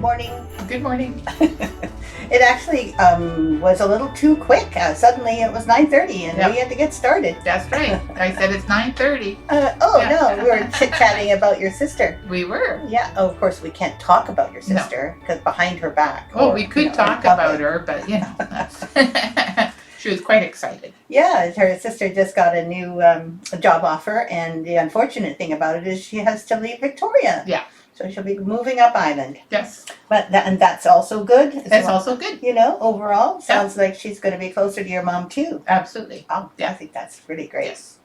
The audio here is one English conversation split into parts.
Morning. Good morning. It actually was a little too quick. Suddenly it was 9:30 and Yep. we had to get started. That's right. I said it's 9:30. No, we were chit-chatting about your sister. We were. Yeah, of course we can't talk about your No. sister because behind her back. Well, or, we could in talk public. about her, but that's she was quite excited. Yeah, her sister just got a new job offer, and the unfortunate thing about it is she has to leave Victoria. Yeah. So she'll be moving up island. Yes. But and that's also good. That's also good. You know, overall, sounds like she's going to be closer to your mom too. Absolutely. Oh, I think that's really great. Yes.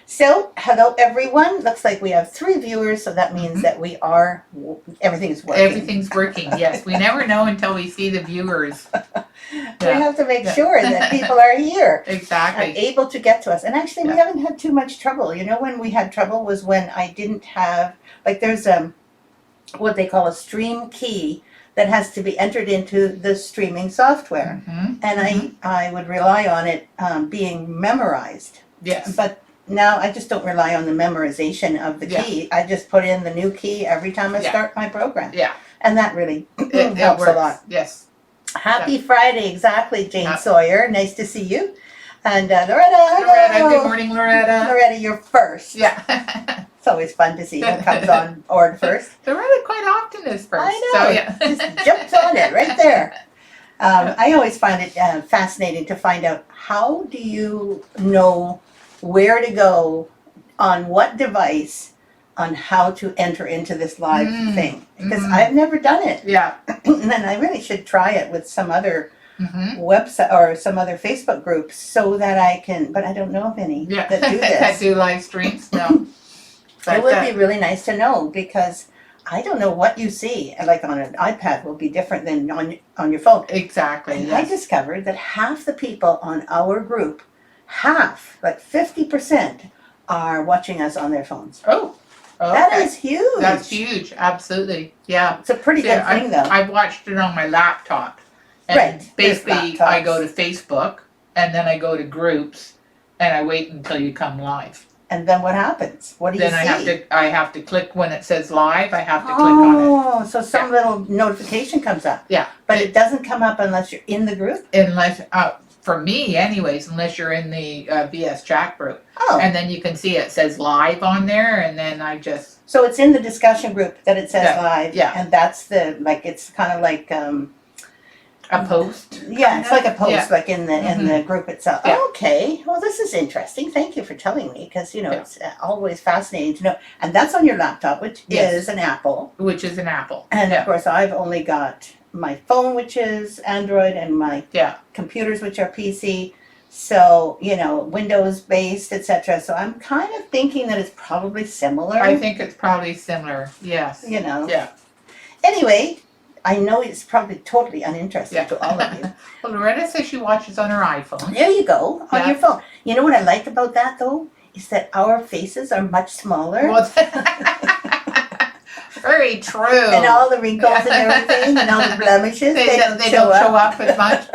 So, hello everyone. Looks like we have 3 viewers, so that means that everything is working. Everything's working. Yes. We never know until we see the viewers. We have to make sure that people are here and Exactly. able to get to us. And actually, we haven't had too much trouble. You know, when we had trouble was when I didn't have, like, there's what they call a stream key that has to be entered into the streaming software. Mm-hmm. And I would rely on it being memorized. Yes. But now I just don't rely on the memorization of the key. I just put in the new key every time I start my program. Yeah. And that really It helps works. a lot. Yes. Happy Friday, exactly, Jane Yeah. Sawyer. Nice to see you. And Loretta, Loretta. hello. Good morning, Loretta. Loretta, you're first. Yeah. It's always fun to see who comes on board first. Loretta quite often is first. I know. So, yeah. Just jumps on it right there. I always find it fascinating to find out how do you know where to go on what device on how to enter into this live thing. Because I've never done it. Yeah. And I really should try it with some other Mm-hmm. website or some other Facebook groups so that I can, but I don't know of any Yeah. that do that this. do live streams. No. It would be really nice to know because I don't know what you see. Like on an iPad will be different than on your phone. Exactly. And Yes. I discovered that half the people on our group, like 50%, are watching us on their phones. Oh. That is huge. That's huge. Absolutely. Yeah. It's a pretty good thing, though. I've watched it on my laptop. And Right. basically, I go to Facebook and then I go to groups and I wait until you come live. And then what happens? What do you Then see? I have to click when it says live. I have to click on Oh, so some little notification comes up. Yeah. But it doesn't come up unless you're in the group? it. Unless, for me, anyways, unless you're in the VS chat group, Oh, and then you can see it says live on there, and then I just so it's in the discussion group that it says live. yeah. And that's it's kind of like, a post. yeah, it's like a post, Yeah. like in the group itself. Yeah. Okay, well, this is interesting. Thank you for telling me because, Yeah. it's always fascinating to know. And that's on your laptop, which Yes. is an Apple. Which is an Apple. And of course, I've only got my phone, which is Android, and my Yeah. computers, which are PC. So, Windows based, etc. So I'm kind of thinking that it's probably similar. I think it's probably similar. Yes. Yeah. Anyway, I know it's probably totally uninteresting to all of you. Well, Loretta says she watches on her iPhone. There you go, on Yeah. your phone. You know what I like about that, though? Is that our faces are much smaller. Well, very true. And all the wrinkles and everything, and all the blemishes, they don't show up as much.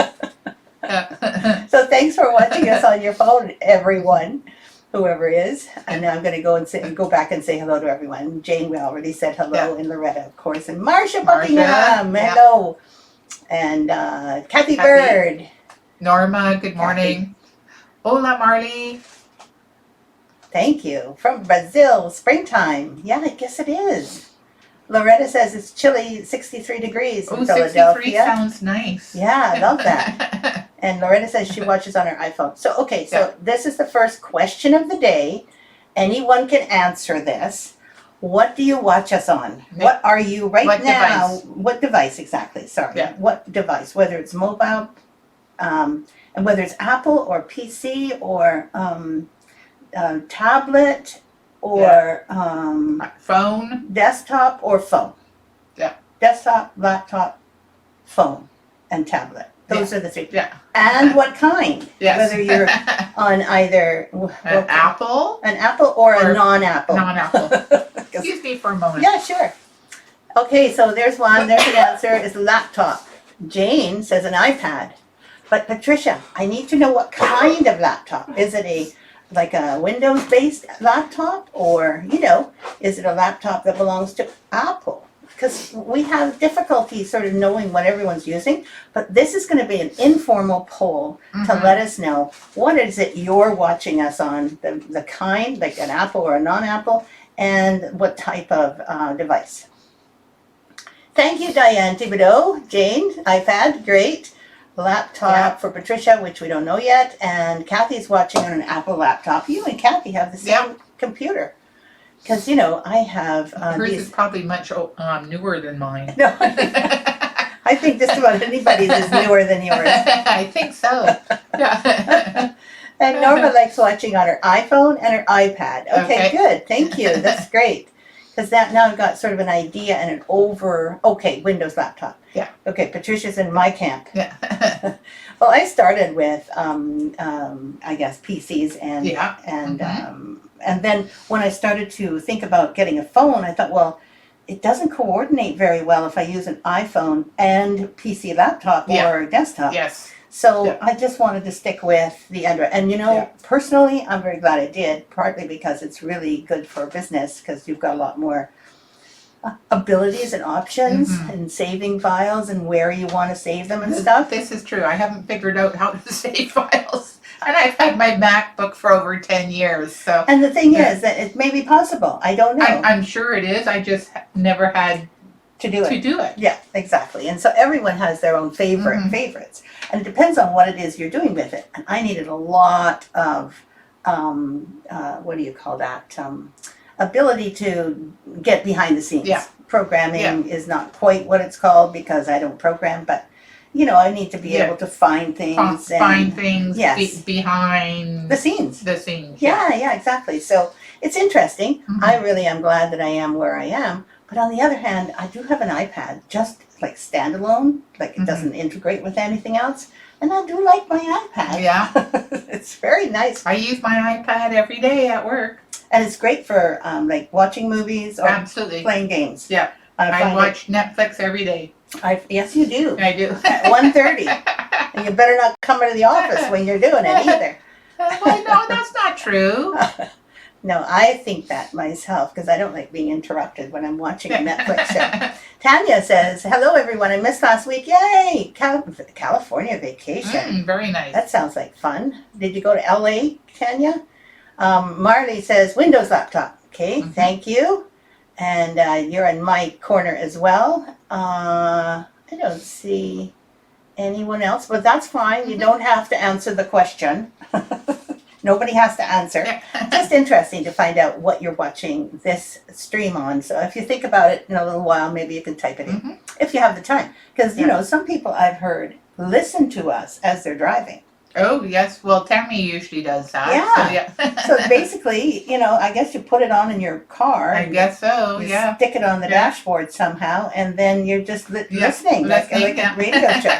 So thanks for watching us on your phone, everyone, whoever is. And now I'm going to go back and say hello to everyone. Jane, we already said hello, and Loretta, of course, and Marcia Buckingham, hello, and Kathy Bird. Norma, good morning. Hola, Marley. Thank you. From Brazil, springtime. Yeah, I guess it is. Loretta says it's chilly, 63 degrees in Philadelphia. 63 sounds nice. Yeah, I love that. And Loretta says she watches on her iPhone. So, this is the first question of the day. Anyone can answer this. What do you watch us on? What are you right now? Device? What device exactly? Sorry. Yeah. What device? Whether it's mobile, and whether it's Apple or PC or tablet or phone, desktop or phone. Yeah. Desktop, laptop, phone, and tablet. Those are the 3. Yeah. And what kind? Yes. Whether you're on either an Apple or a non-Apple. Non-Apple. Excuse me for a moment. Yeah, sure. Okay, so there's one. There's an answer. Is laptop. Jane says an iPad. But Patricia, I need to know what kind of laptop. Is it like a Windows-based laptop, or is it a laptop that belongs to Apple? because we have difficulty sort of knowing what everyone's using, but this is going to be an informal poll to let us know what is it you're watching us on, the kind, like an Apple or a non-Apple, and what type of device. Thank you, Diane Thibodeau. Jane, iPad, great. Laptop for Patricia, which we don't know yet, and Kathy's watching on an Apple laptop. You and Kathy have the same computer. Because, I have... Hers is probably much newer than mine. No, I think just about anybody's is newer than yours. I think so. Yeah. And Norma likes watching on her iPhone and her iPad. Okay, good. Thank you. That's great. Because that now I've got sort of an idea and Windows laptop. Yeah. Okay, Patricia's in my camp. Yeah. Well, I started with, I guess, PCs and then when I started to think about getting a phone, I thought, well, it doesn't coordinate very well if I use an iPhone and PC laptop or desktop. Yes. So I just wanted to stick with the Android. And personally, I'm very glad I did, partly because it's really good for business because you've got a lot more abilities and options and saving files and where you want to save them and stuff. This is true. I haven't figured out how to save files. And I've had my MacBook for over 10 years. So. And the thing is that it may be possible. I don't know. I'm sure it is. I just never had to do it. Yeah, exactly. And so everyone has their own favorites. And it depends on what it is you're doing with it. And I needed a lot of, ability to get behind the scenes. Yeah. Programming is not quite what it's called because I don't program, but, I need to be able to find things. Find things behind the scenes. Yeah, exactly. So it's interesting. I really am glad that I am where I am. But on the other hand, I do have an iPad, just like standalone, like it doesn't integrate with anything else. And I do like my iPad. Yeah. It's very nice. I use my iPad every day at work. And it's great for like watching movies or playing games. Yeah. I watch Netflix every day. Yes, you do. I do. At 1:30. And you better not come into the office when you're doing it either. Well, no, that's not true. No, I think that myself because I don't like being interrupted when I'm watching a Netflix show. Tanya says, hello everyone, I missed last week. Yay! California vacation. Very nice. That sounds like fun. Did you go to LA, Tanya? Marley says, Windows laptop. Okay, thank you. And you're in my corner as well. I don't see anyone else, but that's fine. You don't have to answer the question. Nobody has to answer. Just interesting to find out what you're watching this stream on. So if you think about it in a little while, maybe you can type it in if you have the time. Because, some people I've heard listen to us as they're driving. Oh, yes. Well, Tammy usually does that. Yeah. So basically, I guess you put it on in your car. I guess so, you stick it on the dashboard somehow, and then you're just listening like a radio show.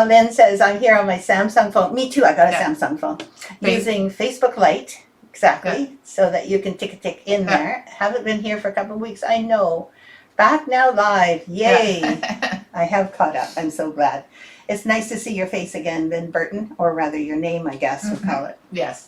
Lynn says, I'm here on my Samsung phone. Me too, I got a Samsung phone. Using Facebook Lite, so that you can tick in there. Haven't been here for a couple of weeks, I know. Back now live, yay. I have caught up, I'm so glad. It's nice to see your face again, Lynn Burton, or rather your name, I guess we'll call it. Yes.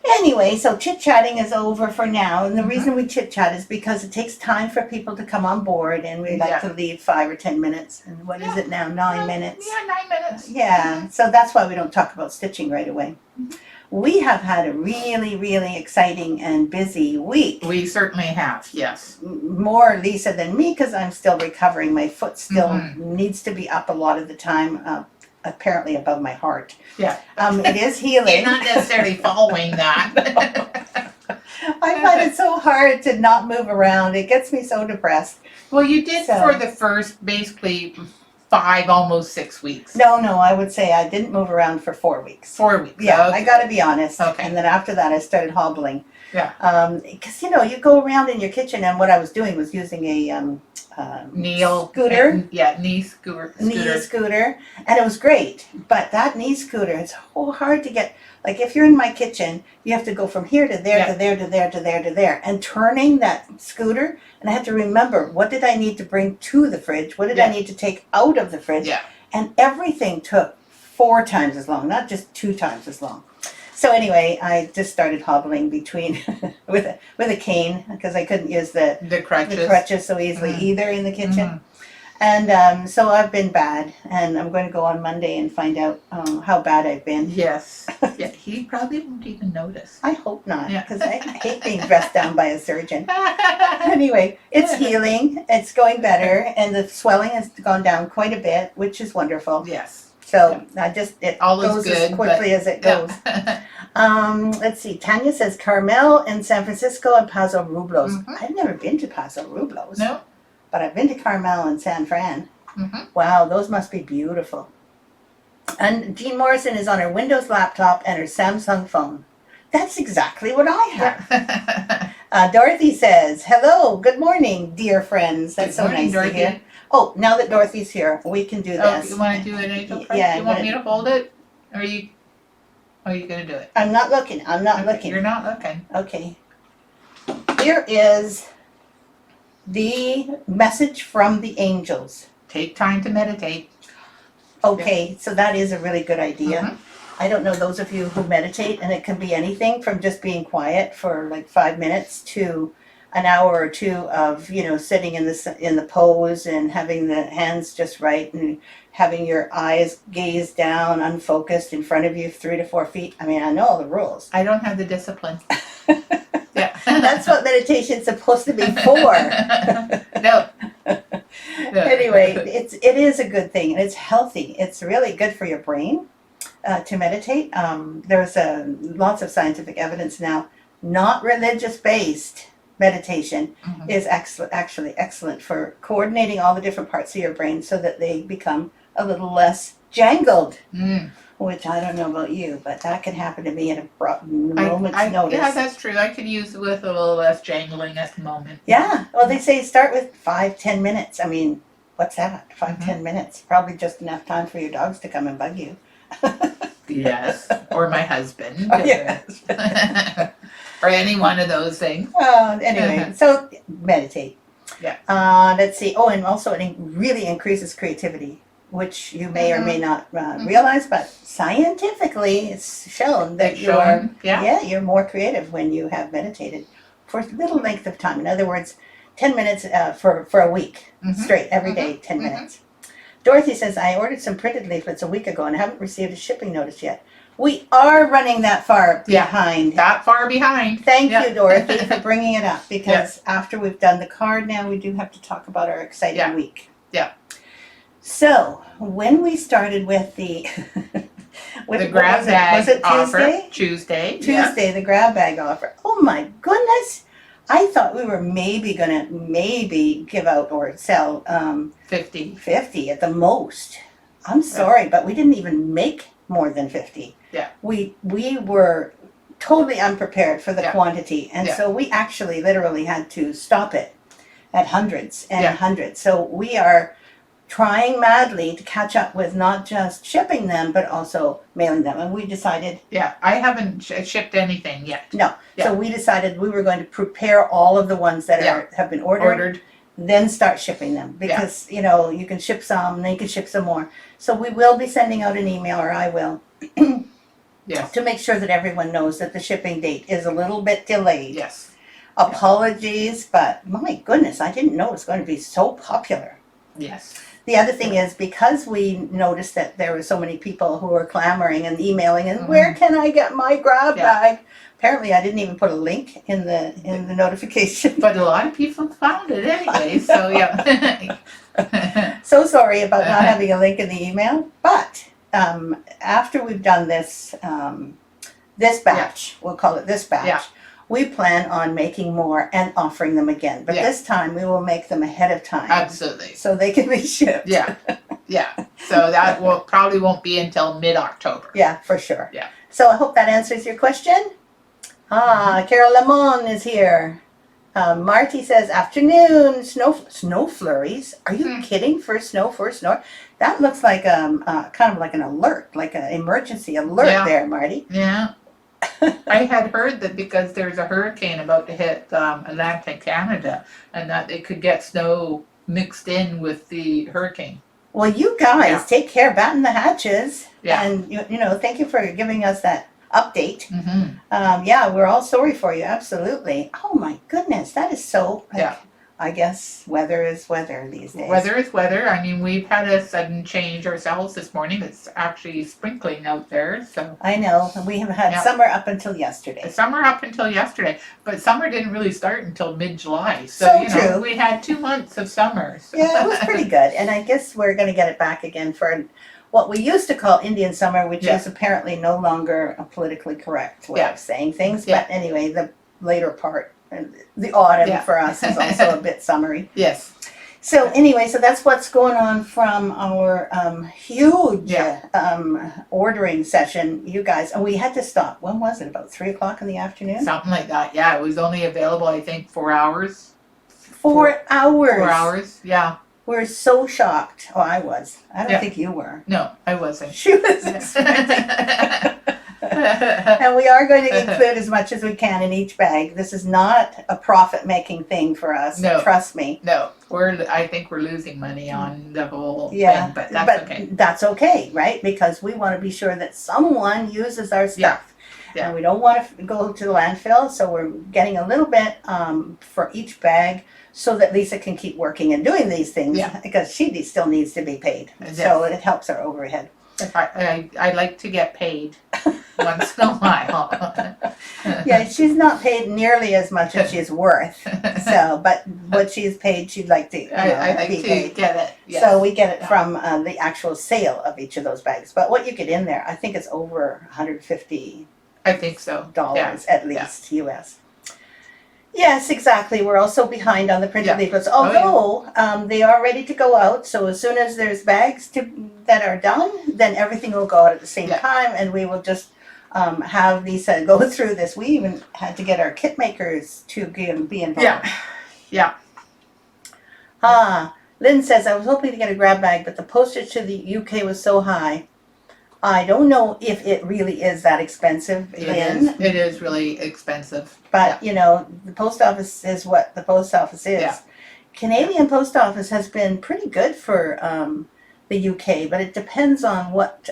Anyway, so chit-chatting is over for now, and the reason we chit-chat is because it takes time for people to come on board, and we like to leave 5 or 10 minutes. And what is it now, 9 minutes? Yeah, 9 minutes. Yeah, so that's why we don't talk about stitching right away. We have had a really, really exciting and busy week. We certainly have, yes. More Lisa than me, because I'm still recovering. My foot still needs to be up a lot of the time. Apparently above my heart. Yeah. It is healing. You're not necessarily following that. I find it so hard to not move around. It gets me so depressed. Well, you did for the first basically 5, almost 6 weeks. No, I would say I didn't move around for 4 weeks. 4 weeks. Yeah, I got to be honest. Okay. And then after that, I started hobbling. Yeah. Because, you go around in your kitchen, and what I was doing was using a scooter. Knee scooter. Knee scooter. And it was great. But that knee scooter, it's so hard to get. Like, if you're in my kitchen, you have to go from here to there, to there, to there, to there, to there. And turning that scooter, and I had to remember, what did I need to bring to the fridge? What did I need to take out of the fridge? Yeah. And everything took 4 times as long, not just 2 times as long. So anyway, I just started hobbling between with a cane because I couldn't use the crutches so easily either in the kitchen. And so I've been bad, and I'm going to go on Monday and find out how bad I've been. Yes. Yeah, he probably won't even notice. I hope not, because I hate being dressed down by a surgeon. Anyway, it's healing, it's going better, and the swelling has gone down quite a bit, which is wonderful. Yes. So it Always goes good, as quickly as it goes. Let's see. Tanya says Carmel in San Francisco and Paso Robles. I've never been to Paso Robles. No. But I've been to Carmel and San Fran. Wow, those must be beautiful. And Jean Morrison is on her Windows laptop and her Samsung phone. That's exactly what I have. Dorothy says, hello, good morning, dear friends. That's so nice to hear. Oh, now that Dorothy's here, we can do this. You want to do it, Angel? Yeah. You want me to hold it? Or are you going to do it? I'm not looking. I'm not looking. You're not looking. Okay. Here is the message from the angels. Take time to meditate. Okay, so that is a really good idea. I don't know those of you who meditate, and it can be anything from just being quiet for like 5 minutes to an hour or two of, sitting in the pose and having the hands just right and having your eyes gaze down, unfocused in front of you 3 to 4 feet. I mean, I know all the rules. I don't have the discipline. Yeah. That's what meditation's supposed to be for. No. Anyway, it is a good thing, and it's healthy. It's really good for your brain to meditate. There's lots of scientific evidence now. Not religious-based meditation is actually excellent for coordinating all the different parts of your brain so that they become a little less jangled. Which I don't know about you, but that can happen to me at a moment's notice. Yeah, that's true. I could use with a little less jangling at the moment. Yeah, well, they say start with 5-10 minutes. I mean, what's that? 5-10 minutes. Probably just enough time for your dogs to come and bug you. Yes, or my husband. Yes. Or any one of those things. Anyway, so meditate. Yeah. Let's see. Oh, and also it really increases creativity, which you may or may not realize, but scientifically it's shown that you're more creative when you have meditated for a little length of time. In other words, 10 minutes for a week straight, every day, 10 minutes. Dorothy says, I ordered some printed leaflets a week ago and haven't received a shipping notice yet. We are running that far behind. That far behind. Thank you, Dorothy, for bringing it up, because after we've done the card now, we do have to talk about our exciting week. Yeah. So, when we started with the grab bag was it offer, Tuesday, the grab bag offer. Oh my goodness! I thought we were maybe gonna give out or sell 50 at the most. I'm sorry, but we didn't even make more than 50. Yeah. We were totally unprepared for the quantity, and so we actually literally had to stop it at hundreds and hundreds. So we are trying madly to catch up with not just shipping them, but also mailing them. And we decided... Yeah, I haven't shipped anything yet. No. Yeah. So we decided we were going to prepare all of the ones that have been ordered, then start shipping them. Because, you can ship some, and then you can ship some more. So we will be sending out an email, or I will, to make sure that everyone knows that the shipping date is a little bit delayed. Yes. Apologies, but my goodness, I didn't know it was going to be so popular. Yes. The other thing is, because we noticed that there were so many people who were clamoring and emailing, and where can I get my grab bag? Apparently, I didn't even put a link in the notification. But a lot of people found it anyway, so yeah. So sorry about not having a link in the email, but after we've done this batch, we'll call it this batch, we plan on making more and offering them again. But this time we will make them ahead of time. Absolutely. So they can be shipped. Yeah. So that probably won't be until mid-October. Yeah, for sure. Yeah. So I hope that answers your question. Carol Lemon is here. Marty says, afternoon, snow flurries. Are you kidding? First snow. That looks like kind of like an alert, like an emergency alert there, Marty. Yeah. I had heard that because there's a hurricane about to hit Atlantic Canada, and that it could get snow mixed in with the hurricane. Well, you guys take care, batten the hatches, and thank you for giving us that update. Yeah, we're all sorry for you, absolutely. Oh my goodness, that is so, Yeah. I guess weather is weather these days. Weather is weather. I mean, we've had a sudden change ourselves this morning. It's actually sprinkling out there, so. I know, we have had summer up until yesterday. Summer up until yesterday, but summer didn't really start until mid-July. So, So you know, true. we had 2 months of summer. So. Yeah, it was pretty good. And I guess we're going to get it back again for what we used to call Indian summer, which is apparently no longer a politically correct way of saying things. But anyway, the later part, the autumn for us is also a bit summery. Yes. So anyway, so that's what's going on from our huge ordering session, you guys. And we had to stop. When was it? About 3 o'clock in the afternoon? Something like that. Yeah, it was only available, I think, 4 hours. 4 hours. 4 hours, yeah. We're so shocked. Oh, I was. I don't think you were. No, I wasn't. She was expecting. And we are going to include as much as we can in each bag. This is not a profit-making thing for us. No. Trust me. No, I think we're losing money on the whole thing, but that's okay. That's okay, right? Because we want to be sure that someone uses our stuff. Yeah. And we don't want to go to the landfill, so we're getting a little bit for each bag so that Lisa can keep working and doing these things because she still needs to be paid. Yes. So it helps our overhead. I like to get paid once in a while. Yeah, she's not paid nearly as much as she's worth. So, but what she's paid, she'd like to I like be to paid. get it. Yes. So we get it from the actual sale of each of those bags. But what you get in there, I think it's over $150. I think so. At least, US. Yes, exactly. We're also behind on the printed leaflets, although they are ready to go out. So as soon as there's bags that are done, then everything will go out at the same time, and we will just have Lisa go through this. We even had to get our kit makers to be involved. Yeah. Lynn says, I was hoping to get a grab bag, but the postage to the UK was so high. I don't know if it really is that expensive, Lynn. It is really expensive. But, you know, the post office is what the post office is. Yeah. Canadian post office has been pretty good for the UK, but it depends on what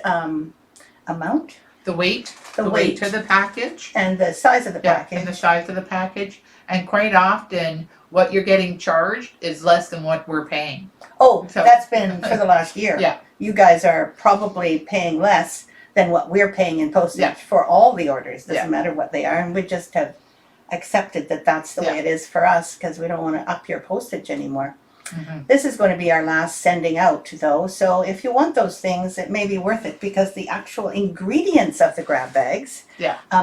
amount. The weight. The weight of the package. And the size of the package. And the size of the package. And quite often, what you're getting charged is less than what we're paying. Oh, so that's been for the last year. Yeah. You guys are probably paying less than what we're paying in postage for all the orders. Doesn't matter what they are. And we just have accepted that that's the way it is for us because we don't want to up your postage anymore. This is going to be our last sending out, though. So if you want those things, it may be worth it because the actual ingredients of the grab bags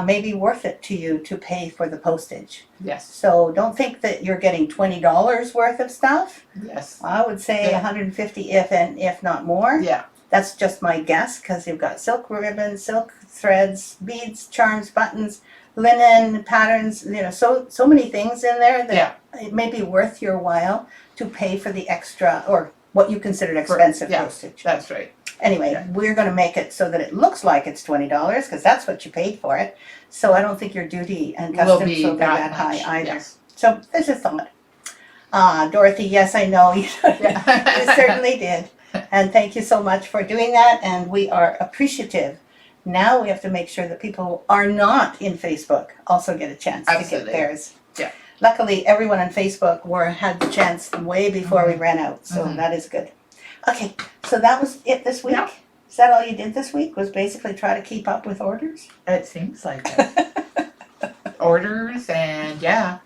may be worth it to you to pay for the postage. Yes. So don't think that you're getting $20 worth of stuff. Yes. I would say $150 if not more. Yeah. That's just my guess because you've got silk ribbons, silk threads, beads, charms, buttons, linen, patterns, you know, so many things in there that it may be worth your while to pay for the extra or what you consider expensive postage. That's right. Anyway, we're going to make it so that it looks like it's $20 because that's what you paid for it. So I don't think your duty and customs will be that high either. Yes. So there's a thought. Dorothy, yes, I know you certainly did. And thank you so much for doing that. And we are appreciative. Now we have to make sure that people who are not in Facebook also get a chance to get theirs. Yeah. Luckily, everyone on Facebook had the chance way before we ran out, so that is good. Okay, so that was it this week? Yeah. Is that all you did this week, was basically try to keep up with orders? It seems like it. Orders and that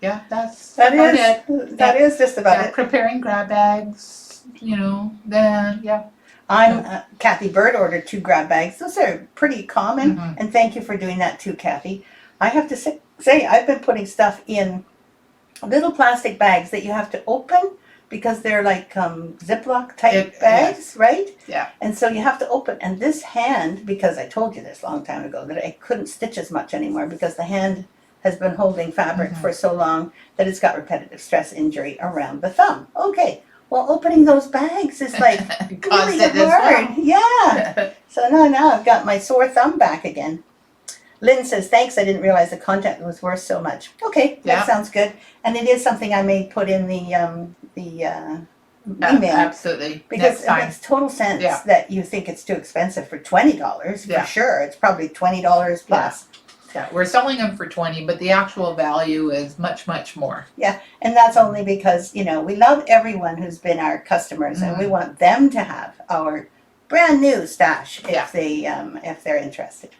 is it. That is just about it. Preparing grab bags, you know, then I'm Kathy Bird ordered 2 grab bags. Those are pretty common, and thank you for doing that too, Kathy. I have to say I've been putting stuff in little plastic bags that you have to open because they're like Ziploc type bags, right? Yeah. And so you have to open. And this hand, because I told you this a long time ago, that I couldn't stitch as much anymore because the hand has been holding fabric for so long that it's got repetitive stress injury around the thumb. Okay. Well, opening those bags is like really hard. Yeah. So now I've got my sore thumb back again. Lynn says, thanks, I didn't realize the content was worth so much. Okay, that sounds good. And it is something I may put in the email. Absolutely. Because it makes total sense that you think it's too expensive for $20, for sure. It's probably $20 plus. Yeah, we're selling them for 20, but the actual value is much, much more. And that's only because, you know, we love everyone who's been our customers, and we want them to have our brand new stash if they're interested.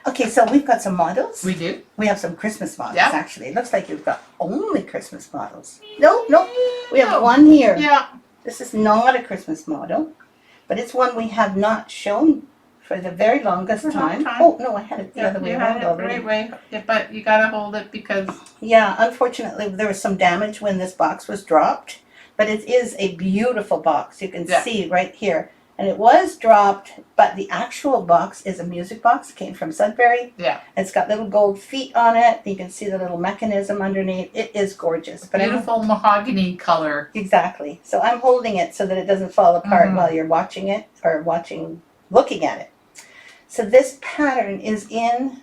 Okay, so we've got some models. We do. We have some Christmas models, Yeah. actually. It looks like you've got only Christmas models. No, we have one here. Yeah. This is not a Christmas model, but it's one we have not shown for the very longest time. Oh, no, I had it the other way around already. Right way. Yeah, but you gotta hold it because... Yeah, unfortunately, there was some damage when this box was dropped, but it is a beautiful box. You can see right here. And it was dropped, but the actual box is a music box. It came from Sudbury. Yeah. It's got little gold feet on it. You can see the little mechanism underneath. It is gorgeous. But beautiful mahogany color. Exactly. So I'm holding it so that it doesn't fall apart while you're watching it or looking at it. So this pattern is in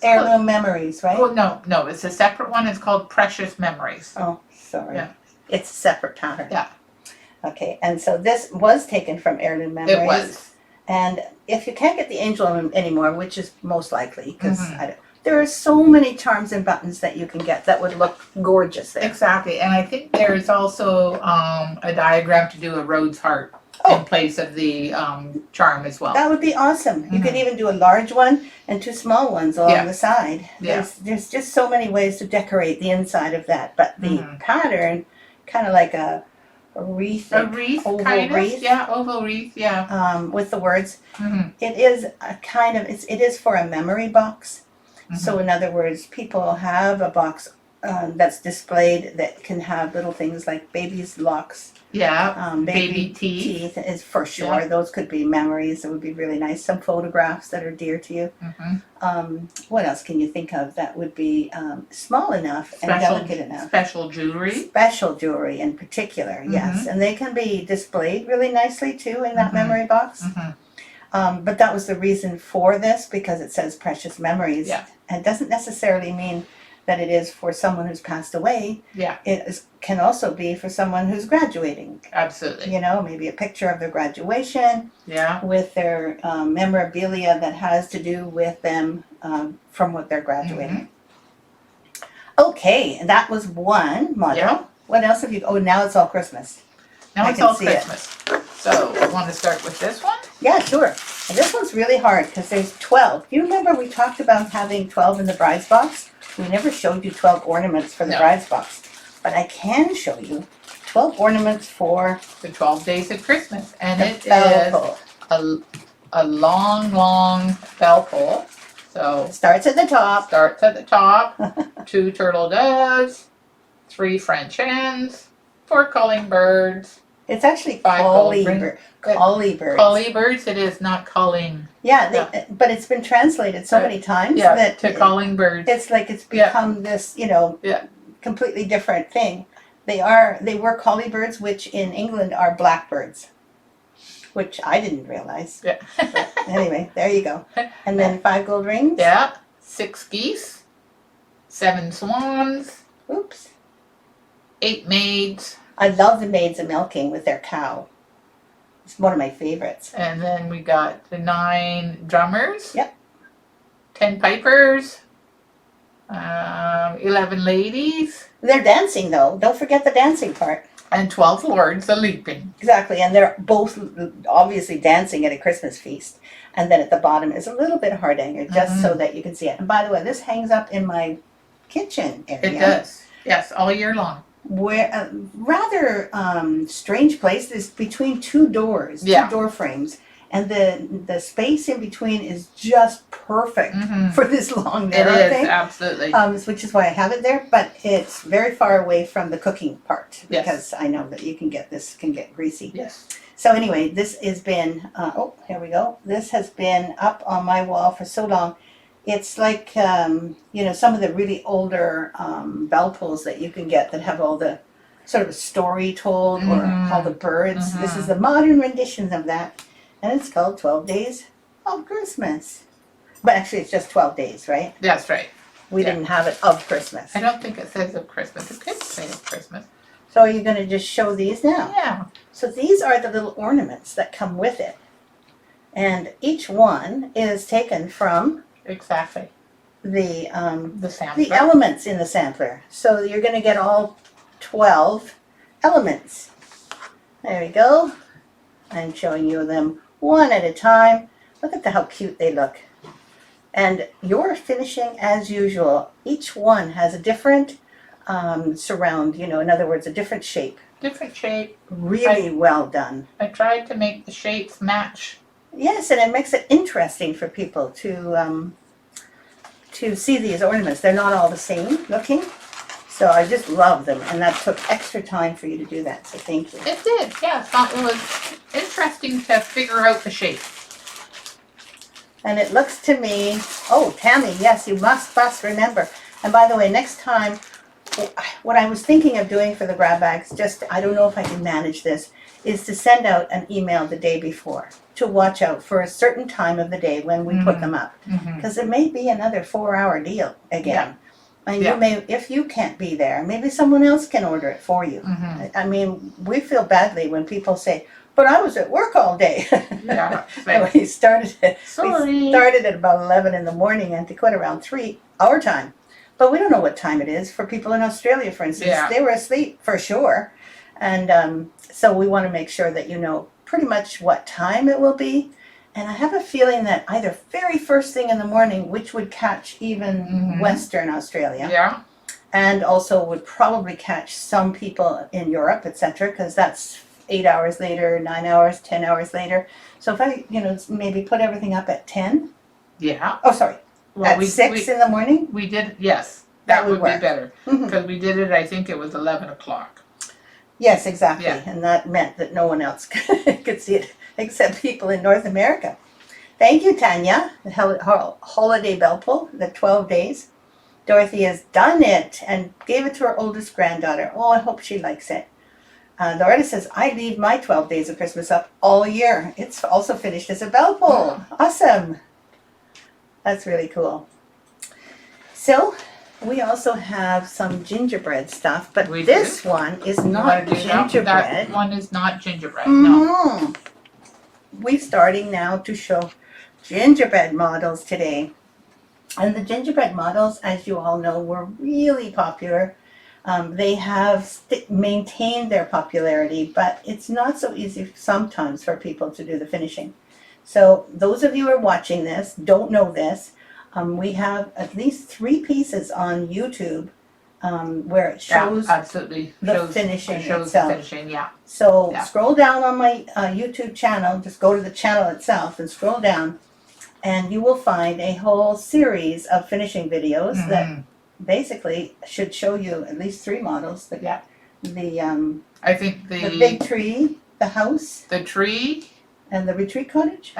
Heirloom Memories, right? Oh, no, it's a separate one. It's called Precious Memories. Oh, sorry. Yeah. It's a separate pattern. Yeah. Okay, and so this was taken from Heirloom Memories. It was. And if you can't get the angel anymore, which is most likely, because there are so many charms and buttons that you can get that would look gorgeous there. Exactly, and I think there's also a diagram to do a Rhodes heart in place of the charm as well. That would be awesome. You could even do a large one and two small ones along the side. There's just so many ways to decorate the inside of that, but the pattern, kind of like a wreath, oval wreath, oval wreath, with the words. It is a kind of it is for a memory box. So in other words, people have a box that's displayed that can have little things like baby's locks. Baby teeth is for sure. Those could be memories. It would be really nice. Some photographs that are dear to you. What else can you think of that would be small enough and delicate enough? Special jewelry. Special jewelry in particular, yes. And they can be displayed really nicely too in that memory box. But that was the reason for this, because it says Precious Memories. And it doesn't necessarily mean that it is for someone who's passed away. It can also be for someone who's graduating. Absolutely. You know, maybe a picture of their graduation. With their memorabilia that has to do with them from what they're graduating. Okay, and that was one model. What else have you? Oh, now it's all Christmas. Now it's all Christmas. So, I want to start with this one? Yeah, sure. And this one's really hard because there's 12. Do you remember we talked about having 12 in the bride's box? We never showed you 12 ornaments for the bride's box. But I can show you 12 ornaments for the 12 days of Christmas. And it is a long, long bell pull. So starts at the top. 2 turtle doves, 3 French hens, 4 calling birds. It's actually collie birds. Collie birds, it is not calling. But it's been translated so many times that to calling birds. It's like it's become this, completely different thing. They were collie birds, which in England are blackbirds, which I didn't realize. But anyway, there you go. And then 5 gold rings. 6 geese, 7 swans. 8 maids. I love the maids of milking with their cow. It's one of my favorites. And then we got the 9 drummers. 10 pipers. 11 ladies. They're dancing though. Don't forget the dancing part. And 12 lords a leaping. Exactly, and they're both obviously dancing at a Christmas feast. And then at the bottom is a little bit of hardanger, just so that you can see it. And by the way, this hangs up in my kitchen area. It does. Yes, all year long. Where rather strange place is between 2 doors, 2 door frames, and the space in between is just perfect for this long narrow thing. It is, absolutely. Which is why I have it there, but it's very far away from the cooking part because I know that this can get greasy. So anyway, this has been here we go. This has been up on my wall for so long. It's like, some of the really older bell pulls that you can get that have all the sort of a story told or all the birds. This is the modern rendition of that. And it's called 12 Days of Christmas. But actually it's just 12 days, right? That's right. We didn't have it of Christmas. I don't think it says of Christmas. It could say of Christmas. So you're going to just show these now? Yeah. So these are the little ornaments that come with it. And each one is taken from... Exactly. sampler. the elements in the sampler. So you're going to get all 12 elements. There we go. I'm showing you them one at a time. Look at how cute they look. And you're finishing as usual. Each one has a different surround, in other words, a different shape. Different shape. Really well done. I tried to make the shapes match. Yes, and it makes it interesting for people to see these ornaments. They're not all the same looking. So I just love them, and that took extra time for you to do that, so thank you. It did, yeah. I thought it was interesting to figure out the shape. And it looks to me, oh, Tammy, yes, you must remember. And by the way, next time, what I was thinking of doing for the grab bags, I don't know if I can manage this, is to send out an email the day before to watch out for a certain time of the day when we put them up. Because it may be another 4-hour deal again. Yeah. And you may, if you can't be there, maybe someone else can order it for you. I mean, we feel badly when people say, but I was at work all day. Yeah. we started Sorry. at about 11 in the morning and to quit around 3 our time. But we don't know what time it is for people in Australia, for instance. Yeah. They were asleep for sure. And so we want to make sure that you know pretty much what time it will be. And I have a feeling that either very first thing in the morning, which would catch even Western Australia. Yeah. And also would probably catch some people in Europe, etc., because that's 8 hours later, 9 hours, 10 hours later. So if I, maybe put everything up at 10. Yeah. Oh, sorry. Well, at 6 in the morning? We did, yes. That That would would be work. better. Because we did it, I think it was 11 o'clock. Yes, exactly. Yeah. And that meant that no one else could see it except people in North America. Thank you, Tanya. The holiday bell pull, the 12 days. Dorothy has done it and gave it to her oldest granddaughter. Oh, I hope she likes it. Loretta says, I leave my 12 days of Christmas up all year. It's also finished as a bell pull. Awesome. That's really cool. So, we also have some gingerbread stuff, but this one is not gingerbread. That one is not gingerbread, no. We're starting now to show gingerbread models today. And the gingerbread models, as you all know, were really popular. They have maintained their popularity, but it's not so easy sometimes for people to do the finishing. So those of you who are watching this, don't know this, we have at least 3 pieces on YouTube where it shows absolutely. the finishing shows itself. The finishing, yeah. So scroll down on my YouTube channel, just go to the channel itself and scroll down, and you will find a whole series of finishing videos that basically should show you at least 3 models. I think the big tree, the house, the tree, and the retreat cottage.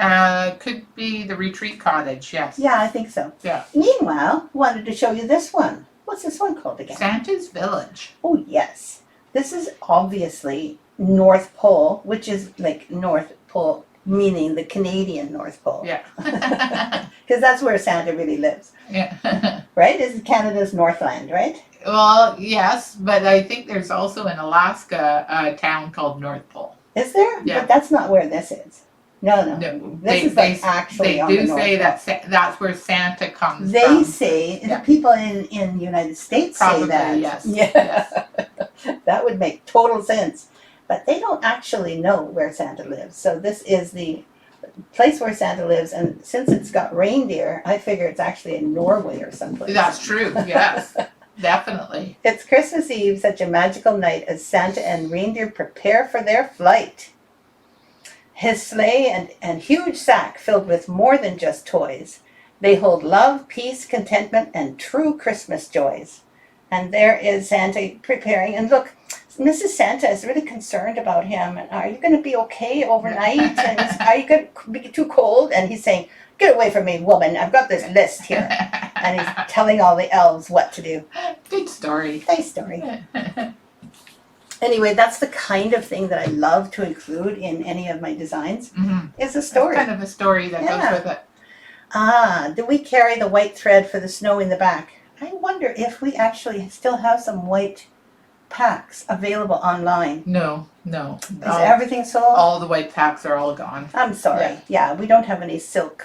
Could be the retreat cottage. Yes. Yeah, I think so. Yeah. Meanwhile, wanted to show you this one. What's this one called again? Santa's Village. Oh yes, this is obviously North Pole, which is like North Pole, meaning the Canadian North Pole. Yeah. Because that's where Santa really lives. Yeah. Right? This is Canada's Northland, right? Well, yes, but I think there's also in Alaska a town called North Pole. Is there? Yeah. But that's not where this is. No. This is like actually on the North Say Pole. that's where Santa comes They from. say, the people in the United States Probably, say that. yes. Yeah. Yes. That would make total sense. But they don't actually know where Santa lives. So this is the place where Santa lives. And since it's got reindeer, I figure it's actually in Norway or someplace. That's true, yes. Definitely. It's Christmas Eve, such a magical night as Santa and reindeer prepare for their flight. His sleigh and huge sack filled with more than just toys. They hold love, peace, contentment, and true Christmas joys. And there is Santa preparing. And look, Mrs. Santa is really concerned about him. And are you going to be okay overnight? And are you going to be too cold? And he's saying, get away from me, woman. I've got this list here. And he's telling all the elves what to do. Good story. Nice story. Anyway, that's the kind of thing that I love to include in any of my designs, is a story. It's kind of a story that goes with it. Do we carry the white thread for the snow in the back? I wonder if we actually still have some white packs available online. No. Is everything sold? All the white packs are all gone. I'm sorry. Yeah, we don't have any silk.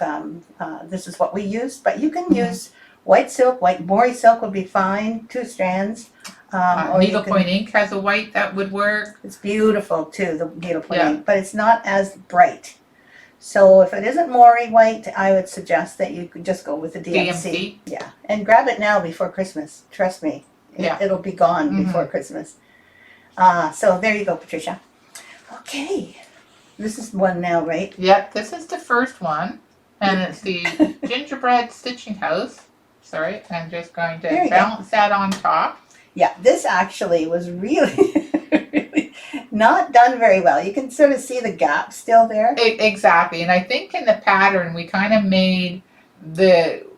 This is what we use, but you can use white silk, white Mori silk would be fine, 2 strands. Or you Needlepoint can, ink has a white that would work. it's beautiful too, the needlepoint Yeah. ink, but it's not as bright. So if it isn't Mori white, I would suggest that you could just go with the DMC. DMC. Yeah, and grab it now before Christmas. Trust me, Yeah. it'll be gone Mhm. before Christmas. So there you go, Patricia. Okay, this is one now, right? Yep, this is the first one, and it's the gingerbread stitching house. Sorry, I'm just going to There you go. balance that on top. Yeah, this actually was really, really not done very well. You can sort of see the gap still there. Exactly, and I think in the pattern we kind of made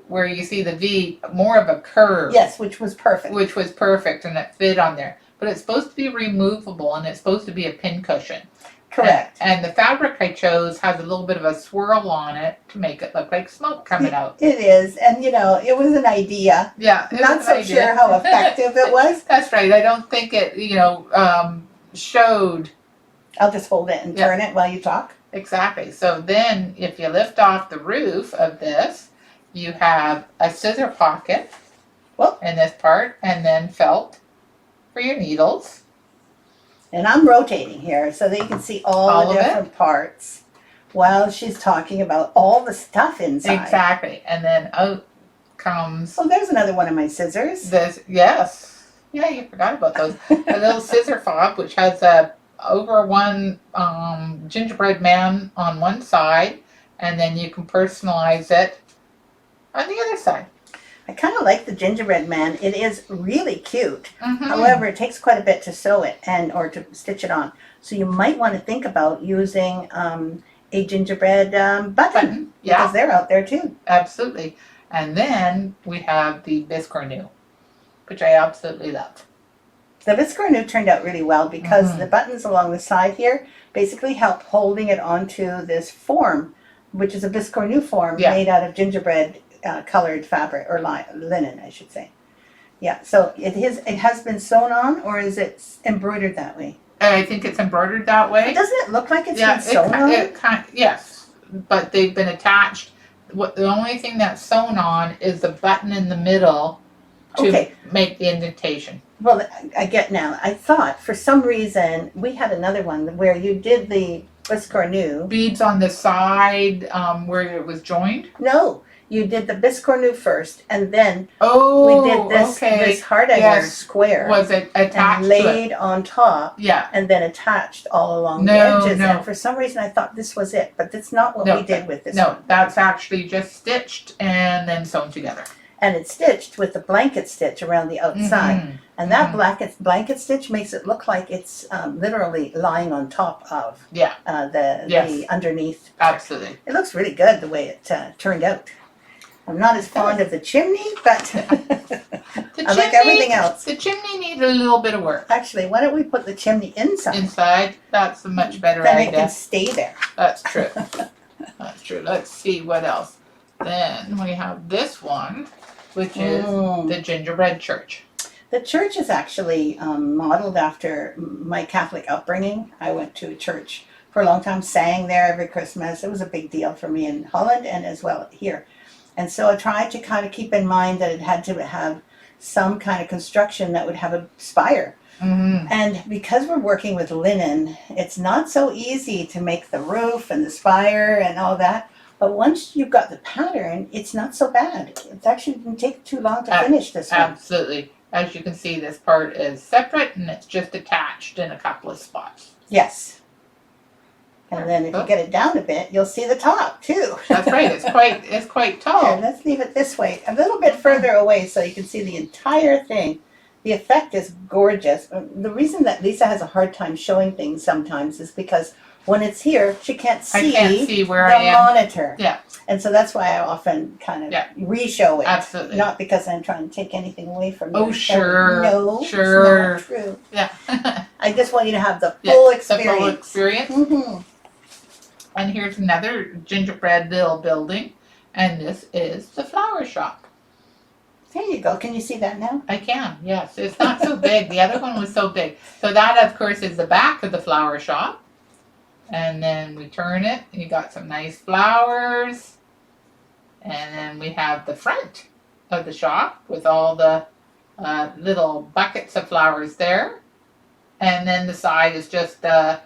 where you see the V more of a curve. Yes, which was perfect. Which was perfect, and it fit on there. But it's supposed to be removable, and it's supposed to be a pin cushion. Correct. And the fabric I chose has a little bit of a swirl on it to make it look like smoke coming out. It is, and it was an idea. Yeah, Not so sure how effective it was. That's right. I don't think it, showed. I'll just hold it and turn it while you talk. Exactly. So then, if you lift off the roof of this, you have a scissor pocket in this part, and then felt for your needles. And I'm rotating here so that you can see all the of it? different parts while she's talking about all the stuff inside. Exactly. And then out comes Oh, there's another one of my scissors. this. Yes. Yeah, you forgot about those. A little scissor fob, which has over one gingerbread man on one side, and then you can personalize it on the other side. I kind of like the gingerbread man. It is really cute. Mm-hmm. However, it takes quite a bit to sew it or to stitch it on. So you might want to think about using a gingerbread button Yeah. because they're out there too. Absolutely. And then we have the biscornu, which I absolutely love. The biscornu turned out really well because the buttons along the side here basically help holding it onto this form, which is a biscornu form made out of gingerbread colored fabric or linen, I should say. Yeah, so it has been sewn on, or is it embroidered that way? I think it's embroidered that way. Doesn't it look like it's been sewn on? Yes, but they've been attached. The only thing that's sewn on is the button in the middle to make the indentation. Well, I get now. I thought for some reason we had another one where you did the biscornu. Beads on the side where it was joined? No. You did the biscornu first, and then we did this Hardanger square. Was it attached and laid on top? Yeah. And then attached all along the edges. And for some reason, I thought this was it, but that's not what we did with this one. No, that's actually just stitched and then sewn together. And it's stitched with the blanket stitch around the outside. Mm-hmm. And that blanket stitch makes it look like it's literally lying on top of the underneath. Absolutely. It looks really good the way it turned out. I'm not as fond of the chimney, but I like everything else. The chimney needs a little bit of work. Actually, why don't we put the chimney inside? Inside, that's a much better idea. Then idea. it can stay there. That's true. That's true. Let's see what else. Then we have this one, which is the gingerbread church. The church is actually modeled after my Catholic upbringing. I went to a church for a long time, sang there every Christmas. It was a big deal for me in Holland and as well here. And so I tried to kind of keep in mind that it had to have some kind of construction that would have a spire. Mm-hmm. And because we're working with linen, it's not so easy to make the roof and the spire and all that. But once you've got the pattern, it's not so bad. It actually didn't take too long to finish this one. Absolutely. As you can see, this part is separate and it's just attached in a couple of spots. Yes. And then if you get it down a bit, you'll see the top too. That's right. It's quite tall. Here, let's leave it this way, a little bit further away, so you can see the entire thing. The effect is gorgeous. The reason that Lisa has a hard time showing things sometimes is because when it's here, she can't see where I am. Monitor. Yeah. And so that's why I often kind of re-show it. Absolutely. Not because I'm trying to take anything away from you. Oh, sure. No, sure. it's not true. Yeah. I just want you to have the full experience. The full experience. Mm-hmm. And here's another gingerbread little building, and this is the flower shop. There you go. Can you see that now? I can, yes. It's not so big. The other one was so big. So that, of course, is the back of the flower shop. And then we turn it. You got some nice flowers. And then we have the front. of the shop with all the little buckets of flowers there. And then the side is just the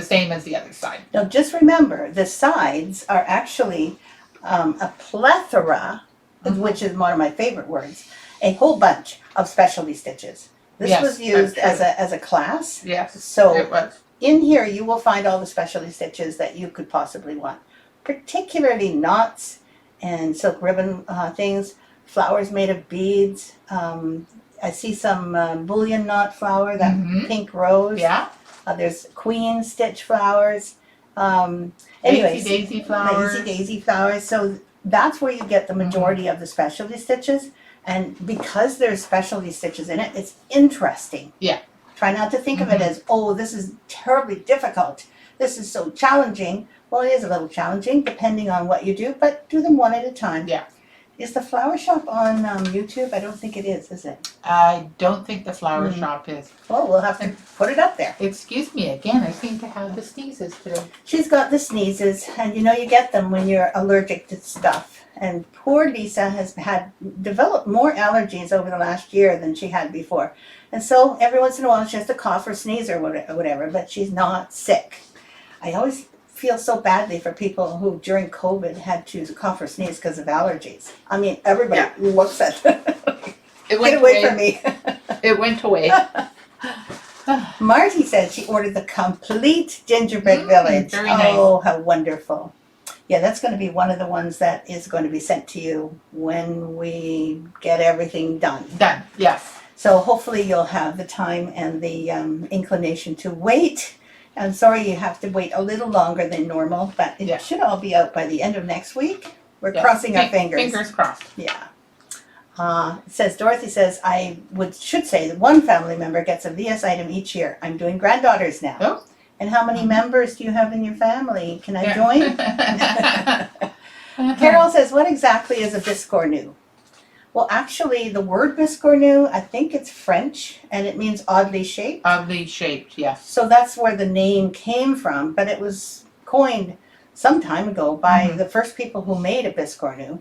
same as the other side. Now, just remember, the sides are actually a plethora, which is one of my favorite words, a whole bunch of specialty stitches. This Yes, was used that's as a class. Yes, So it was. in here, you will find all the specialty stitches that you could possibly want, particularly knots and silk ribbon things, flowers made of beads. I see some bullion knot flower, that pink rose. Yeah. There's queen stitch flowers. Anyways, daisy flowers. Daisy flowers. So that's where you get the majority of the specialty stitches. And because there's specialty stitches in it, it's interesting. Yeah. Try not to think of it as, oh, this is terribly difficult. This is so challenging. Well, it is a little challenging depending on what you do, but do them one at a time. Yeah. Is the flower shop on YouTube? I don't think it is it? I don't think the flower shop is. Well, we'll have to put it up there. Excuse me again, I seem to have the sneezes today. She's got the sneezes, and you know you get them when you're allergic to stuff. And poor Lisa has developed more allergies over the last year than she had before. And so every once in a while she has to cough or sneeze or whatever, but she's not sick. I always feel so badly for people who during COVID had to cough or sneeze because of allergies. I mean, everybody looks at It went get away from me. It went away. Marty said she ordered the complete gingerbread village. Very nice. Oh, how wonderful. Yeah, that's going to be one of the ones that is going to be sent to you when we get everything done. Done, yes. So hopefully you'll have the time and the inclination to wait. I'm sorry you have to wait a little longer than normal, but it should all be out by the end of next week. We're crossing our fingers. Fingers crossed. Yeah. It says, Dorothy says, should say that one family member gets a VS item each year. I'm doing granddaughters now. Oh. And how many members do you have in your family? Can I join? Carol says, what exactly is a biscornu? Well, actually, the word biscornu, I think it's French, and it means oddly shaped. Oddly shaped, yes. So that's where the name came from, but it was coined some time ago by the first people who made a biscornu.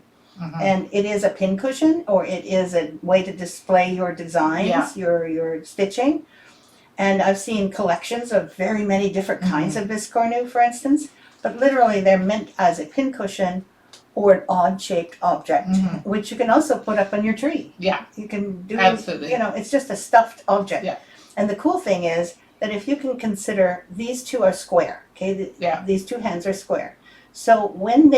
And it is a pincushion, or it is a way to display your designs, your stitching. And I've seen collections of very many different kinds of biscornu, for instance, but literally they're meant as a pincushion or an odd-shaped object, which you can also put up on your tree. Yeah. You can do, Absolutely. It's just a stuffed object. Yeah. And the cool thing is that if you can consider these two are square, okay? These two hands are square. So when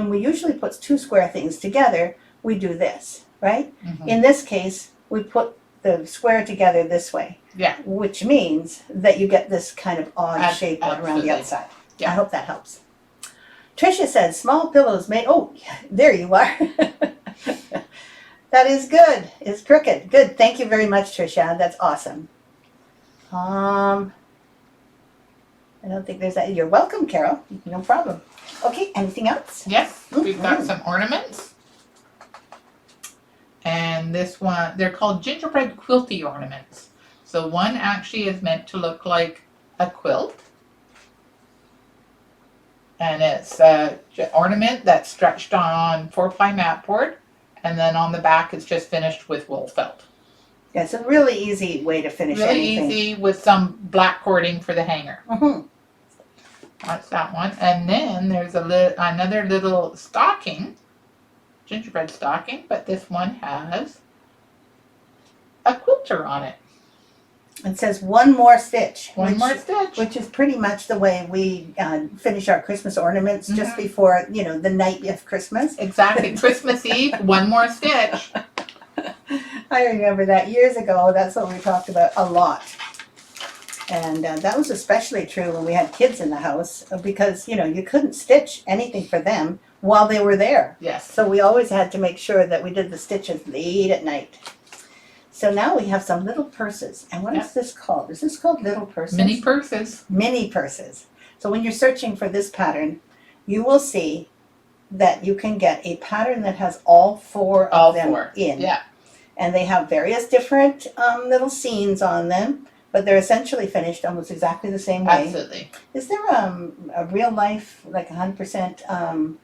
we usually put two square things together, we do this, right? In this case, we put the square together this way. Yeah. Which means that you get this kind of odd shape around the outside. Yeah. I hope that helps. Tricia says, small pillows made, there you are. That is good. It's crooked. Good. Thank you very much, Tricia. That's awesome. I don't think there's that. You're welcome, Carol. No problem. Okay, anything else? Yes, we've got some ornaments. And this one, they're called gingerbread quilty ornaments. So one actually is meant to look like a quilt. And it's an ornament that's stretched on 4-ply mat board. And then on the back it's just finished with wool felt. Yeah, it's a really easy way to finish anything. Really easy with some black cording for the hanger. That's that one. And then there's another little stocking, gingerbread stocking, but this one has a quilter on it. It says one more stitch. One more stitch. Which is pretty much the way we finish our Christmas ornaments just before, the night of Christmas. Exactly. Christmas Eve, one more stitch. I remember that years ago. That's what we talked about a lot. And that was especially true when we had kids in the house because, you couldn't stitch anything for them while they were there. Yes. So we always had to make sure that we did the stitches late at night. So now we have some little purses. And what is this called? Is this called little purses? Mini purses. Mini purses. So when you're searching for this pattern, you will see that you can get a pattern that has all four of them in. Yeah. And they have various different little scenes on them, but they're essentially finished almost exactly the same way. Absolutely. Is there a real life, like 100%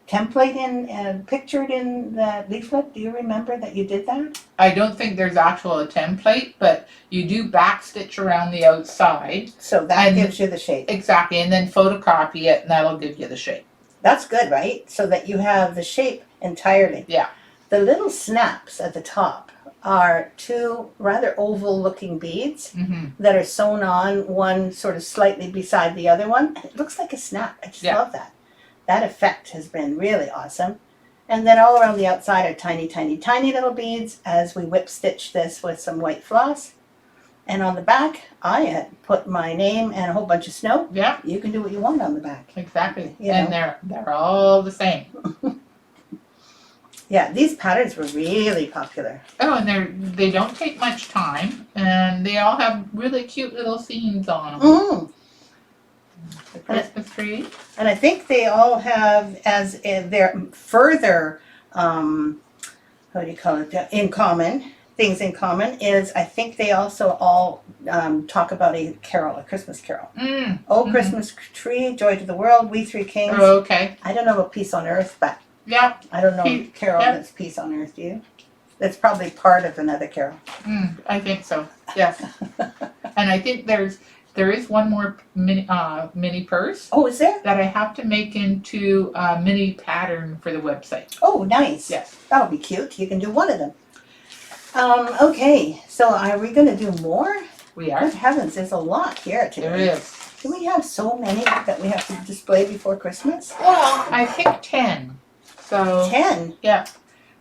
template in, pictured in the leaflet? Do you remember that you did that? I don't think there's actual a template, but you do back stitch around the outside. So that And- gives you the shape. Exactly, and then photocopy it, and that'll give you the shape. That's good, right? So that you have the shape entirely. Yeah. The little snaps at the top are two rather oval looking beads Mm-hmm. that are sewn on, one sort of slightly beside the other one. It looks like a snap. I just love that. That effect has been really awesome. And then all around the outside are tiny, tiny, tiny little beads as we whip stitch this with some white floss. And on the back, I had put my name and a whole bunch of snow. Yeah. You can do what you want on the back. Exactly. You and know. they're all the same. Yeah, these patterns were really popular. Oh, and they don't take much time, and they all have really cute little scenes on them. Mm. The Christmas tree. And I think they all have, as in their further, what do you call it, in common, things in common, is I think they also all talk about a carol, a Christmas carol. Mm. Oh, Christmas tree, joy to the world, we three kings. Oh, okay. I don't know about peace on earth, but Yeah. I don't know a carol yeah. that's peace on earth, do you? That's probably part of another carol. I think so. Yes. And I think there is one more mini purse Oh, is there? that I have to make into a mini pattern for the website. Oh, nice. Yes. That'll be cute. You can do one of them. Okay, so are we going to do more? We are. Good heavens, there's a lot here today. There is. Do we have so many that we have to display before Christmas? Well, I think 10. So 10? yeah.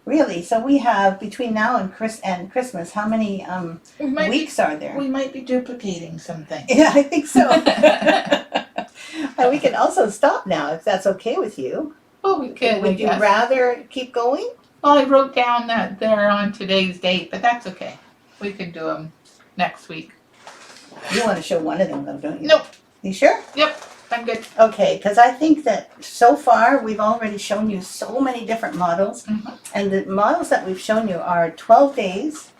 Really? So we have, between now and Christmas, how many weeks are there? We might be duplicating something. Yeah, I think so. And we can also stop now, if that's okay with you. Oh, we could. Would you rather keep going? Well, I wrote down that they're on today's date, but that's okay. We could do them next week. You want to show one of them, though, don't you? Nope. You sure? Yep. I'm good. Okay, because I think that so far we've already shown you so many different models. Mhm. And the models that we've shown you are 12 days,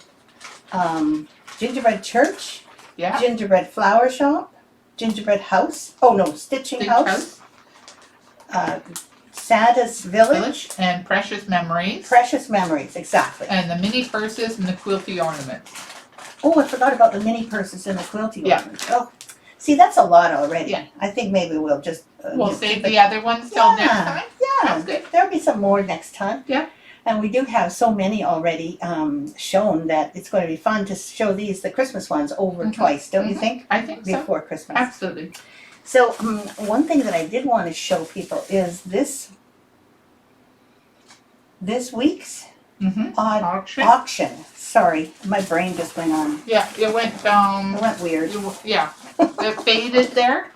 gingerbread church, Yeah. gingerbread flower shop, gingerbread house, stitching Stitch house, Santa's village, Village and Precious Memories. precious memories, exactly. And the mini purses and the quilty ornaments. Oh, I forgot about the mini purses and the quilty Yeah. ornaments. Oh, see, that's a lot already. Yeah. I think maybe we'll just We'll keep save it- the other ones till next time. Yeah, Sounds good. there'll be some more next time. Yeah. And we do have so many already shown that it's going to be fun to show the Christmas ones over twice, don't you think? I think so. Before Christmas. Absolutely. So one thing that I did want to show people is this week's Auction. auction. Sorry, my brain just went on. Yeah, it went It went weird. yeah. It faded there.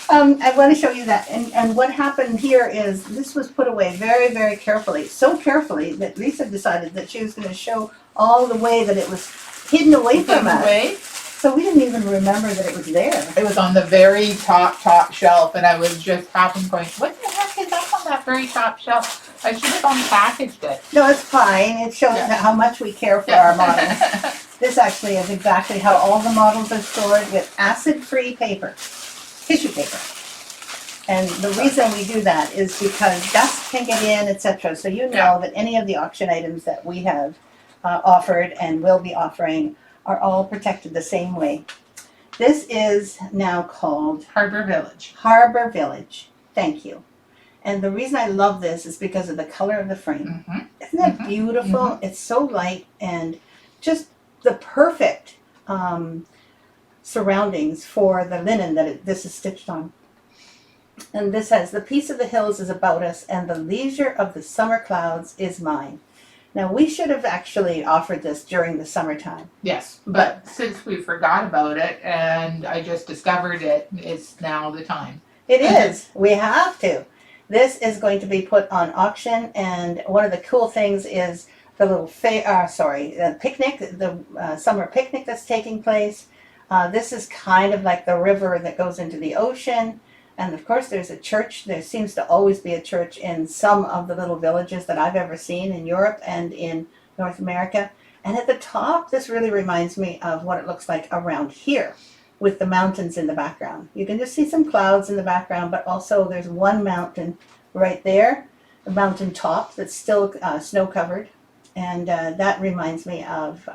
I want to show you that. And what happened here is this was put away very, very carefully. So carefully that Lisa decided that she was going to show all the way that it was hidden away from us. Way. So we didn't even remember that it was there. It was on the very top shelf, and I was just half going, what the heck is up on that very top shelf? I should have unpackaged it. No, it's fine. It shows how much we care for our models. This actually is exactly how all the models are stored, with acid-free paper, tissue paper. And the reason we do that is because dust can get in, etc. So you know that any of the auction items that we have offered and will be offering are all protected the same way. This is now called Harbor Village. Harbor Village. Thank you. And the reason I love this is because of the color of the frame. Isn't that beautiful? It's so light and just the perfect surroundings for the linen that this is stitched on. And this says, the peace of the hills is about us, and the leisure of the summer clouds is mine. Now, we should have actually offered this during the summertime. Yes, but since we forgot about it and I just discovered it, it's now the time. It is. We have to. This is going to be put on auction, and one of the cool things is the little picnic, the summer picnic that's taking place. This is kind of like the river that goes into the ocean. And of course there's a church. There seems to always be a church in some of the little villages that I've ever seen in Europe and in North America. And at the top, this really reminds me of what it looks like around here, with the mountains in the background. You can just see some clouds in the background, but also there's one mountain right there, a mountain top that's still snow covered. And that reminds me of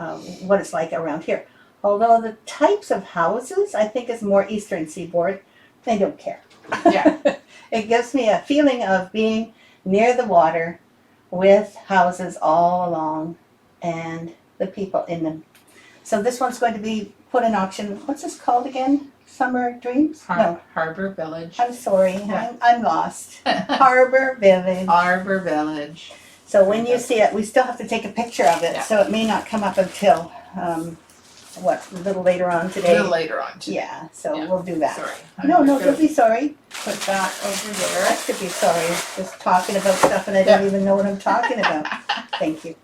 what it's like around here. Although the types of houses, I think, is more eastern seaboard. They don't care. Yeah. It gives me a feeling of being near the water with houses all along and the people in them. So this one's going to be put in auction. What's this called again? Summer Dreams? No. Harbor Village. I'm sorry. Yeah. I'm lost. Harbor Village. Harbor Village. So when you see it, we still have to take a picture of it. Yeah. So it may not come up until, a little later on today. A little later on today. Yeah, so Yeah. we'll do that. Sorry. No, don't be sorry. Put that over I there. should be sorry. Just talking about stuff and I don't even know what I'm talking about. Thank you.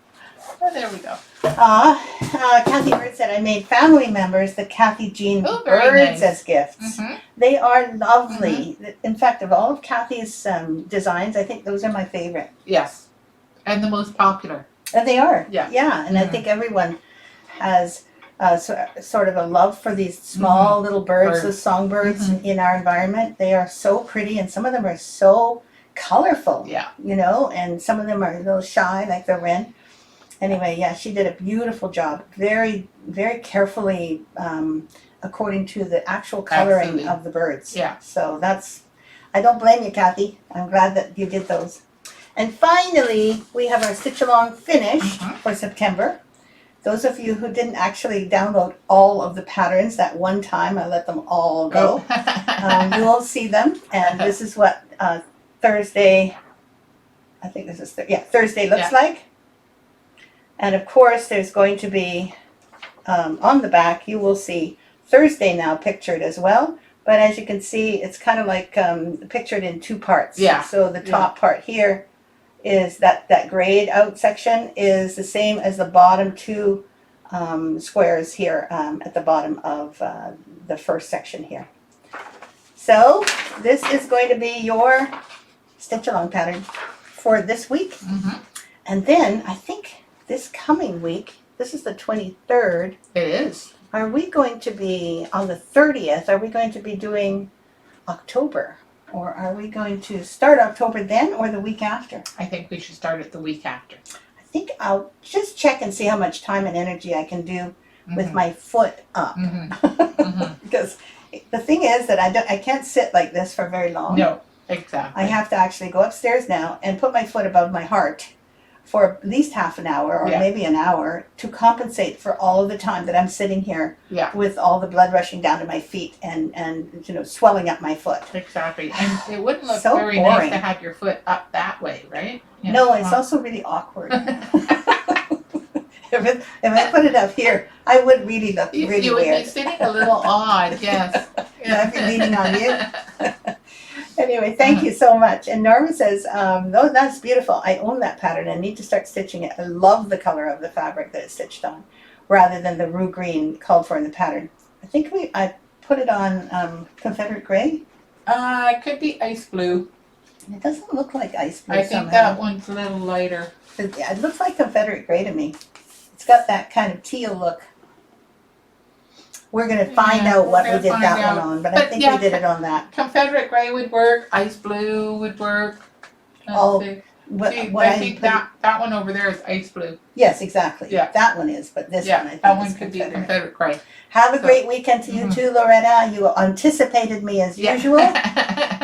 Oh, there we go. Kathy Bird said, I made family members the Kathy Jean Oh, very birds nice. as gifts. Mm-hmm. They are lovely. In fact, of all of Kathy's designs, I think those are my favorite. Yes. And the most popular. And they are. Yeah. Yeah, and I think everyone has sort of a love for these small little birds, the songbirds in our environment. They are so pretty, and some of them are so colorful. Yeah. You know, and some of them are a little shy, like the wren. Anyway, yeah, she did a beautiful job. Very, very carefully, according to the actual coloring Absolutely. of the birds. Yeah. So I don't blame you, Kathy. I'm glad that you did those. And finally, we have our stitch along finished for September. Those of you who didn't actually download all of the patterns that one time, I let them all go. You will see them. And this is what Thursday, I think this is, Thursday looks like. And of course, there's going to be, on the back, you will see Thursday now pictured as well. But as you can see, it's kind of like pictured in two parts. Yeah. So the top part here is that grayed out section is the same as the bottom two squares here at the bottom of the first section here. So this is going to be your stitch along pattern for this week. And then I think this coming week, this is the 23rd. It is. Are we going to be, on the 30th, are we going to be doing October? Or are we going to start October then or the week after? I think we should start it the week after. I think I'll just check and see how much time and energy I can do with my foot up. Because the thing is that I can't sit like this for very long. No, exactly. I have to actually go upstairs now and put my foot above my heart for at least half an hour or maybe an hour to compensate for all of the time that I'm sitting here with all the blood rushing down to my feet and swelling up my foot. Exactly. And it wouldn't look So very boring. nice to have your foot up that way, right? You No, know, it's also really awkward. If I put it up here, I would really look really you would weird. be sitting a little odd, yes. I'd be leaning on you. Anyway, thank you so much. And Norma says, "Oh, that's beautiful. I own that pattern and need to start stitching it. I love the color of the fabric that it's stitched on, rather than the rue green called for in the pattern. I think I put it on Confederate gray. It could be ice blue. It doesn't look like ice blue I think somehow. that one's a little lighter. It looks like Confederate gray to me. It's got that kind of teal look. We're going to find out what we did that one on, but I think we did it on that. Confederate gray would work. Ice blue would work. Oh, See, what I think that one over there is ice blue. Yes, exactly. Yeah. That one is, but this one I Yeah, think that one is could be Confederate. Confederate gray. Have a great weekend to you too, Loretta. You anticipated me as usual.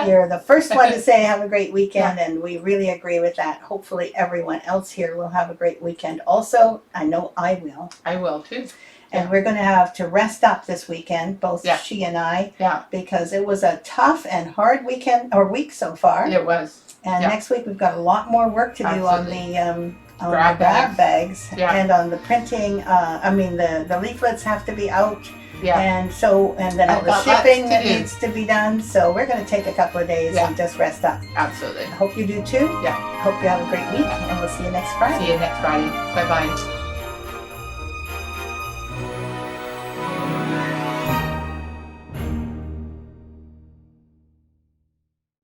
You're the first one to say have a great weekend, and we really agree with that. Hopefully everyone else here will have a great weekend also. I know I will. I will too. And we're going to have to rest up this weekend, both she and I, because it was a tough and hard week so far. It was. And next week we've got a lot more work to do on the grab bags and on the printing. The leaflets have to be out. Yeah. And then all the shipping that needs to be done. So we're going to take a couple of days and just rest up. Absolutely. I hope you do too. Yeah. Hope you have a great week, and we'll see you next Friday. See you next Friday. Bye-bye.